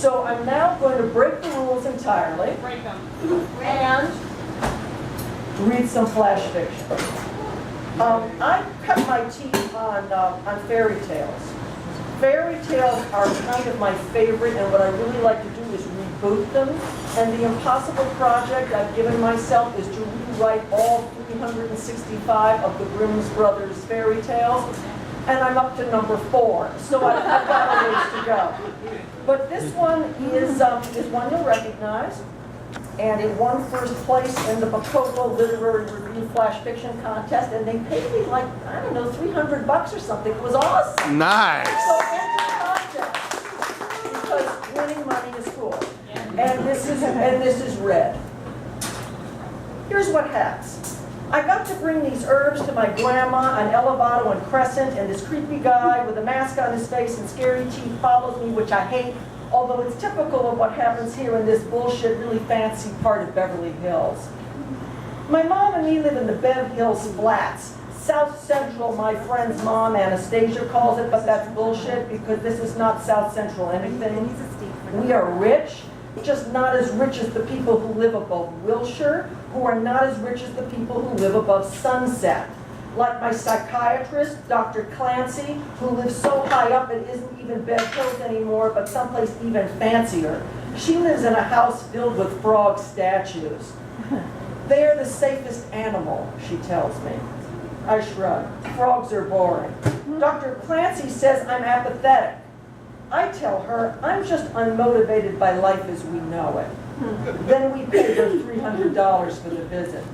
So I'm now going to break the rules entirely. Break them. And read some flash fiction. I cut my teeth on fairy tales. Fairy tales are kind of my favorite, and what I really like to do is reboot them. And the impossible project I've given myself is to rewrite all 365 of the Grimm's Brothers fairy tales. And I'm up to number 4, so I've got a ways to go. But this one is one you'll recognize. And it won first place in the Bacoco Literary Review Flash Fiction Contest, and they paid me like, I don't know, $300 or something. It was awesome. Nice. So enter the contest, because winning money is cool. And this is red. Here's what happens. I got to bring these herbs to my grandma on Elevado and Crescent, and this creepy guy with a mask on his face and scary teeth follows me, which I hate. Although it's typical of what happens here in this bullshit, really fancy part of Beverly Hills. My mom and me live in the Bev Hills Flats. South Central, my friend's mom, Anastasia, calls it, but that's bullshit because this is not South Central anything. We are rich, just not as rich as the people who live above Wilshire, who are not as rich as the people who live above Sunset. Like my psychiatrist, Dr. Clancy, who lives so high up it isn't even Bev Hills anymore, but someplace even fancier. She lives in a house filled with frog statues. They are the safest animal, she tells me. I shrug. Frogs are boring. Dr. Clancy says I'm apathetic. I tell her I'm just unmotivated by life as we know it. Then we pay her $300 for the visit.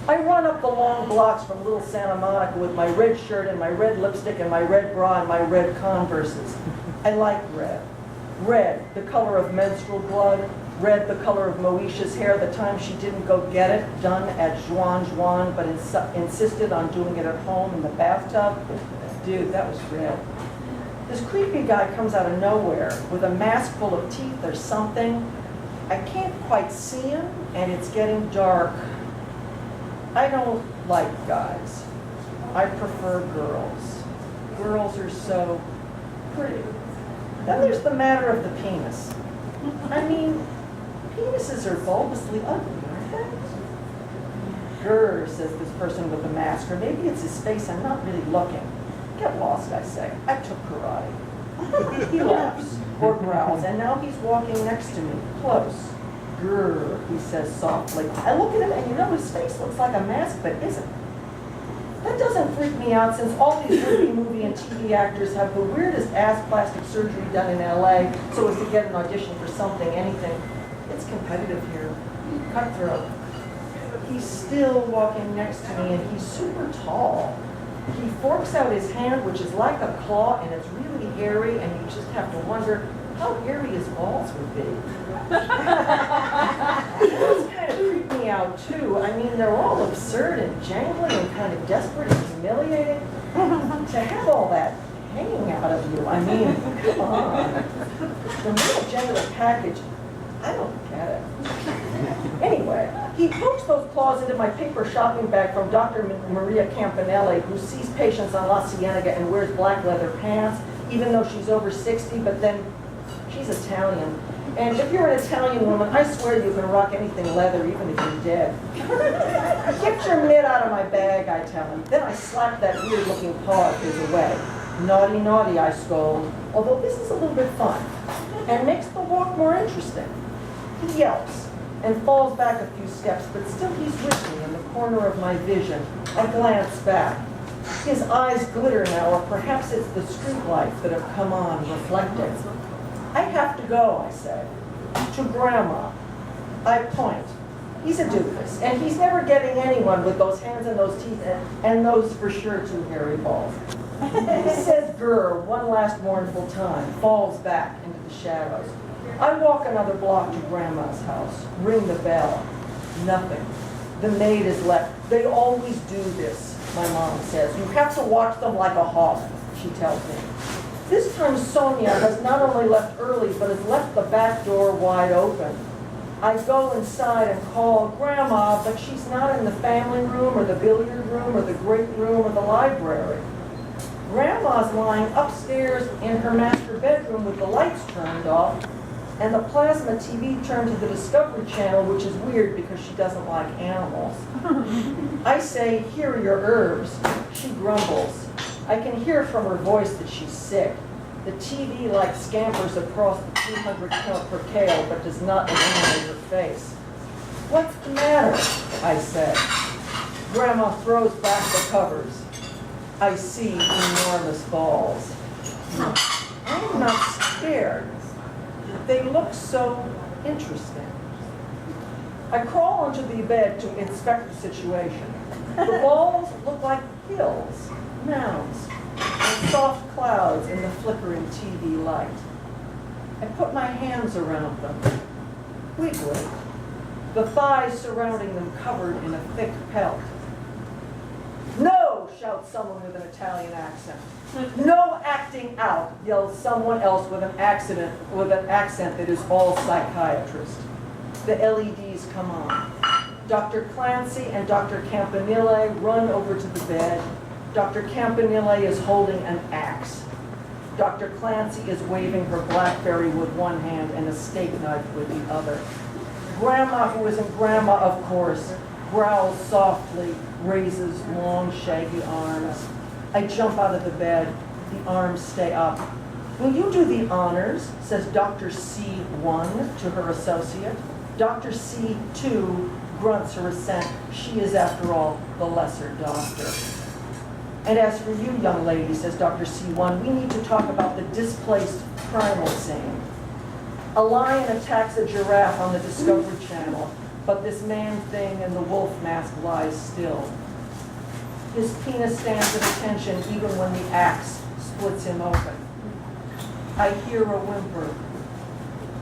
I run up the long blocks from Little Santa Monica with my red shirt and my red lipstick and my red bra and my red Converses. I like red. Red, the color of menstrual blood. Red, the color of Moesha's hair the time she didn't go get it done at Juan Juan, but insisted on doing it at home in the bathtub. Dude, that was red. This creepy guy comes out of nowhere with a mask full of teeth or something. I can't quite see him, and it's getting dark. I don't like guys. I prefer girls. Girls are so pretty. Then there's the matter of the penis. I mean, penises are bulbously ugly, aren't they? Grr, says this person with the mask, or maybe it's his face, I'm not really looking. Get lost, I say. I took karate. He laughs or growls, and now he's walking next to me, close. Grr, he says softly. I look at him, and you know his face looks like a mask, but isn't. That doesn't freak me out, since all these movie and TV actors have the weirdest ass plastic surgery done in LA so as to get an audition for something, anything. It's competitive here. Cutthroat. He's still walking next to me, and he's super tall. He forks out his hand, which is like a claw, and it's really hairy, and you just have to wonder how hairy his balls would be. Those kind of freak me out, too. I mean, they're all absurd and jangling and kind of desperate and humiliating. To have all that hanging out of you, I mean, come on. The male genital package, I don't get it. Anyway, he pokes those claws into my paper shopping bag from Dr. Maria Campanelli, who sees patients on La Cienega and wears black leather pants, even though she's over 60, but then she's Italian. And if you're an Italian woman, I swear you can rock anything leather, even if you're dead. Get your mitt out of my bag, I tell him. Then I slap that weird-looking paw of his away. Naughty, naughty, I scold. Although this is a little bit fun, and makes the walk more interesting. He yelps and falls back a few steps, but still he's with me in the corner of my vision. I glance back. His eyes glitter now, or perhaps it's the streetlights that have come on, reflecting. I have to go, I say. To Grandma. I point. He's a doofus, and he's never getting anyone with those hands and those teeth and those for sure 2 hairy balls. He says grr one last mournful time, falls back into the shadows. I walk another block to Grandma's house, ring the bell. Nothing. The maid is left. They always do this, my mom says. You have to watch them like a hawk, she tells me. This time Sonia has not only left early, but has left the back door wide open. I go inside and call Grandma, but she's not in the family room or the billiard room or the great room or the library. Grandma's lying upstairs in her master bedroom with the lights turned off and the plasma TV turned to the Discovery Channel, which is weird because she doesn't like animals. I say, here are your herbs. She grumbles. I can hear from her voice that she's sick. The TV like scampers across the 200 count per kale, but does not illuminate her face. What's the matter? I say. Grandma throws back the covers. I see enormous balls. I'm not scared. They look so interesting. I crawl onto the bed to inspect the situation. The balls look like hills, mounds, and soft clouds in the flickering TV light. I put my hands around them, wiggly, the thighs surrounding them covered in a thick pelt. No, shouts someone with an Italian accent. No acting out, yells someone else with an accent that is all psychiatrist. The LEDs come on. Dr. Clancy and Dr. Campanile run over to the bed. Dr. Campanile is holding an axe. Dr. Clancy is waving her blackberry with one hand and a steak knife with the other. Grandma, who isn't grandma, of course, growls softly, raises long, shaggy arms. I jump out of the bed. The arms stay up. Will you do the honors, says Dr. C1 to her associate. Dr. C2 grunts her assent. She is, after all, the lesser doctor. And as for you, young lady, says Dr. C1, we need to talk about the displaced primal scene. A lion attacks a giraffe on the Discovery Channel, but this man thing in the wolf mask lies still. His penis stands at attention even when the axe splits him open. I hear a whimper.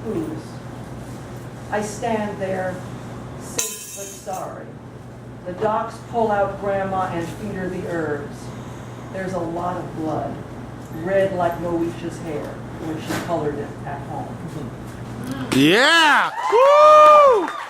Whose? I stand there, safe but sorry. The docs pull out Grandma and feed her the herbs. There's a lot of blood, red like Moesha's hair when she colored it at home. Yeah! Woo!